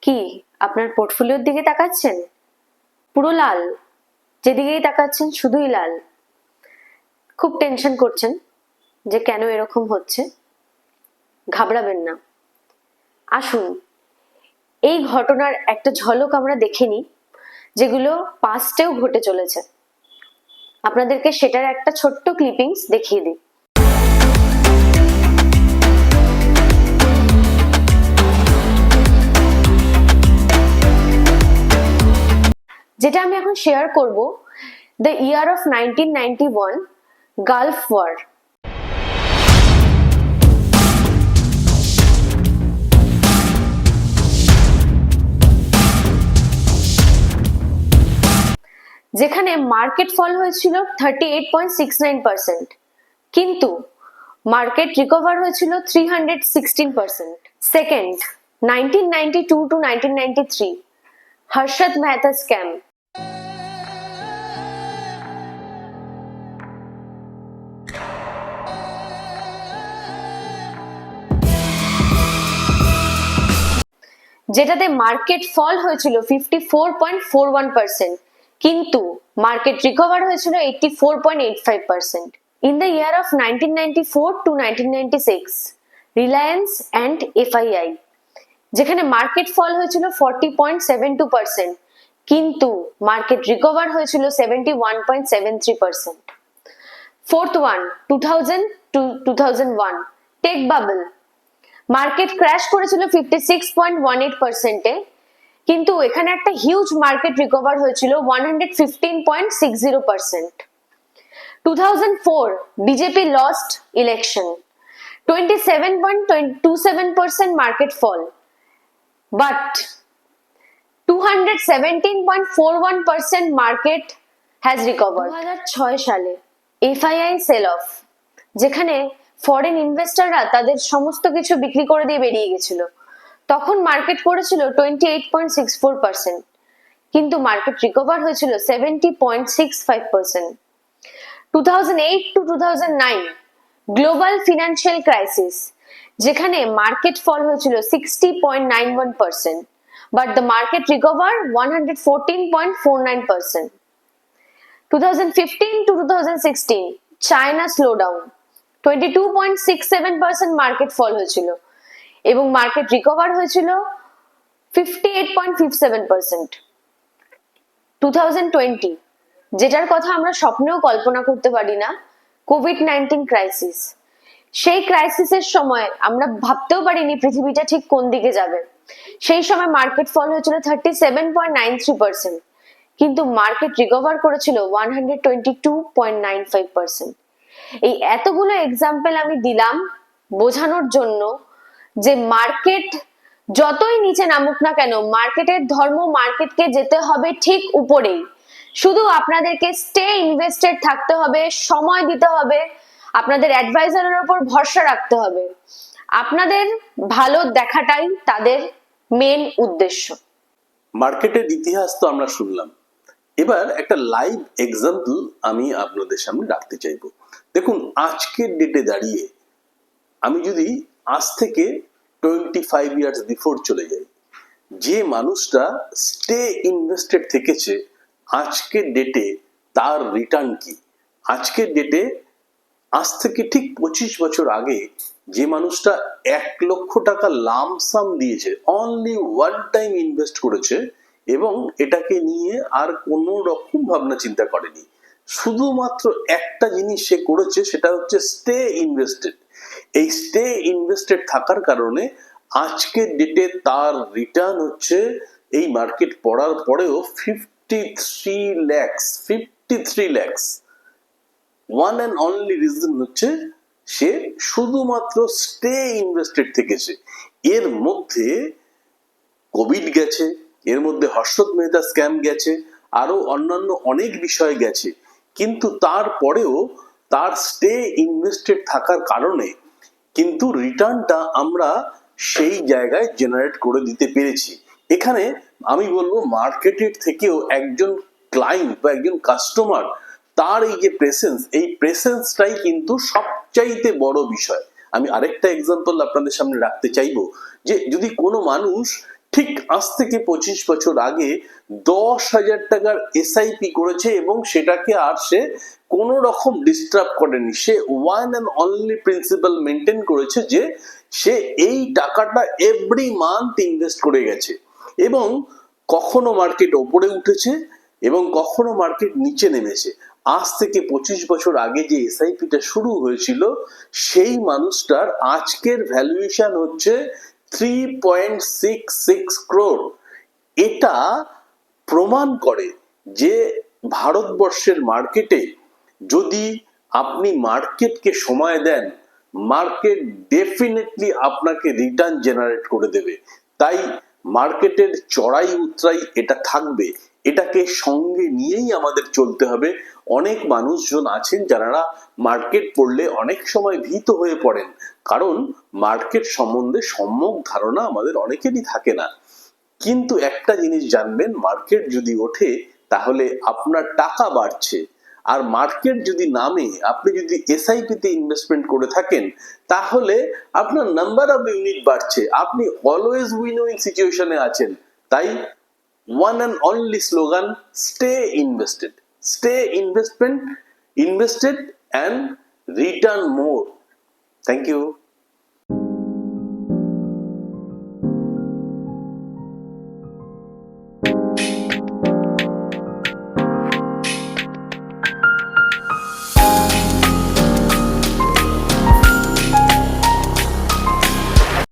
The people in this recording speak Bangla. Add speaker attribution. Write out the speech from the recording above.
Speaker 1: কি আপনার পোর্টফোলিওর দিকে তাকাচ্ছেন? পুরো লাল, যেদিকেই তাকাচ্ছেন শুধুই লাল। খুব টেনশন করছেন যে কেন এরকম হচ্ছে। ঘাবড়াবেন না, আসুন এই ঘটনার একটা ঝলক আমরা দেখে নিই, যেগুলো পাস্টেও ঘটে চলেছে। আপনাদেরকে সেটার একটা ছোট্ট ক্লিপিংস দেখিয়ে দিই। যেটা আমি এখন শেয়ার করব, the year of 1991, gulf war. যেখানে মার্কেট ফল হয়েছিল 38.69%, কিন্তু মার্কেট রিকভার হয়েছিল 316%। Second, 1992 to 1993, Harshad Mehta scam. যেটাতে মার্কেট ফল হয়েছিল 54.41%, কিন্তু মার্কেট রিকভার হয়েছিল 84.85%। In the year of 1994 to 1996, Reliance and FII, যেখানে মার্কেট ফল হয়েছিল 40.72%, কিন্তু মার্কেট রিকভার হয়েছিল 71.73%। Fourth one, 2000 to 2001, tech bubble. Market crash করেছিল 56.18%-এ, কিন্তু এখানে একটা হিউজ মার্কেট রিকভার হয়েছিল 115.60%। 2004, BJP lost election, 27.27% market fall, but 217.41% market has recover. 2006 সালে এফআইআই সেল অফ, যেখানে ফরেন ইনভেস্টররা তাদের সমস্ত কিছু বিক্রি করে দিয়ে বেরিয়ে গেছিল। তখন মার্কেট পড়েছিল 28.64%, কিন্তু মার্কেট রিকভার হয়েছিল 70.65%। 2008 to 2009, গ্লোবাল ফিনান্সিয়াল ক্রাইসিস, যেখানে মার্কেট ফল হয়েছিল 60.91%, but the market recover 114.49%। 2015 to 2016, China slowdown, 22.67% market fall হয়েছিল এবং মার্কেট রিকভার হয়েছিল 58.57%। 2020, যেটার কথা আমরা স্বপ্নেও কল্পনা করতে পারি না, কোভিড-19 ক্রাইসিস। সেই ক্রাইসিসের সময় আমরা ভাবতেও পারিনি পৃথিবীটা ঠিক কোন দিকে যাবে। সেই সময় মার্কেট ফল হয়েছিল 37.93%, কিন্তু মার্কেট রিকভার করেছিল 122.95%। এই এতগুলো এক্সাম্পল আমি দিলাম বোঝানোর জন্য যে মার্কেট যতই নিচে নামুক না কেন, মার্কেটের ধর্ম মার্কেটকে যেতে হবে ঠিক উপরেই। শুধু আপনাদেরকে স্টে ইনভেস্টেড থাকতে হবে, সময় দিতে হবে, আপনাদের অ্যাডভাইজারের উপর ভরসা রাখতে হবে। আপনাদের ভালো দেখাটাই তাদের মেন উদ্দেশ্য।
Speaker 2: মার্কেটের ইতিহাস তো আমরা শুনলাম, এবার একটা লাইভ এক্সাম্পল আমি আপনাদের সামনে রাখতে চাইবো। দেখুন, আজকের ডেটে দাঁড়িয়ে আমি যদি আজ থেকে 25 ইয়ার্স বিফোর চলে যাই, যে মানুষটা স্টে ইনভেস্টেড থেকেছে, আজকের ডেটে তার রিটার্ন কি? আজকের ডেটে আজ থেকে ঠিক 25 বছর আগে যে মানুষটা 1 লক্ষ টাকা লামসাম দিয়েছে, অনলি ওয়ান টাইম ইনভেস্ট করেছে এবং এটাকে নিয়ে আর কোনো রকম ভাবনা চিন্তা করেনি, শুধুমাত্র একটা জিনিস সে করেছে, সেটা হচ্ছে স্টে ইনভেস্টেড। এই স্টে ইনভেস্টেড থাকার কারণে আজকের ডেটে তার রিটার্ন হচ্ছে, এই মার্কেট পড়ার পরেও 53 lakhs। One and only reason হচ্ছে সে শুধুমাত্র স্টে ইনভেস্টেড থেকেছে। এর মধ্যে কোভিড গেছে, এর মধ্যে হর্ষদ মেহতা স্ক্যাম গেছে, আরো অন্যান্য অনেক বিষয় গেছে, কিন্তু তারপরেও তার স্টে ইনভেস্টেড থাকার কারণে কিন্তু রিটার্নটা আমরা সেই জায়গায় জেনারেট করে দিতে পেরেছি। এখানে আমি বলবো মার্কেটের থেকেও একজন ক্লায়েন্ট বা একজন কাস্টমার, তার এই যে প্রেসেন্স, এই প্রেসেন্সটাই কিন্তু সবচাইতে বড় বিষয়। আমি আরেকটা এক্সাম্পল আপনাদের সামনে রাখতে চাইবো, যে যদি কোনো মানুষ ঠিক আজ থেকে 25 বছর আগে 10,000 টাকার এসআইপি করেছে এবং সেটাকে আর সে কোন রকম ডিস্টার্ব করেনি। সে one and only principle maintain করেছে যে সে এই টাকাটা এভরি মান্থ ইনভেস্ট করে গেছে, এবং কখনো মার্কেট ওপরে উঠেছে এবং কখনো মার্কেট নিচে নেমেছে। আজ থেকে 25 বছর আগে যে এসআইপিটা শুরু হয়েছিল সেই মানুষটার আজকের ভ্যালুয়েশন হচ্ছে 3.66 ক্রোর। এটা প্রমাণ করে যে ভারতবর্ষের মার্কেটে যদি আপনি মার্কেটকে সময় দেন, মার্কেট ডেফিনেটলি আপনাকে রিটার্ন জেনারেট করে দেবে। তাই মার্কেটের চড়াই উতরাই এটা থাকবে, এটাকে সঙ্গে নিয়েই আমাদের চলতে হবে। অনেক মানুষজন আছেন যারা মার্কেট পড়লে অনেক সময় ভীত হয়ে পড়েন, কারণ মার্কেট সম্বন্ধে সম্যক ধারণা আমাদের অনেকেরই থাকে না। কিন্তু একটা জিনিস জানবেন, মার্কেট যদি ওঠে তাহলে আপনার টাকা বাড়ছে, আর মার্কেট যদি নামে, আপনি যদি এসআইপি তে ইনভেস্টমেন্ট করে থাকেন তাহলে আপনার নাম্বার অফ ইউনিট বাড়ছে, আপনি অলওয়েজ উইন উইন সিচুয়েশনে আছেন। তাই one and only slogan, stay invested and return more. Thank you.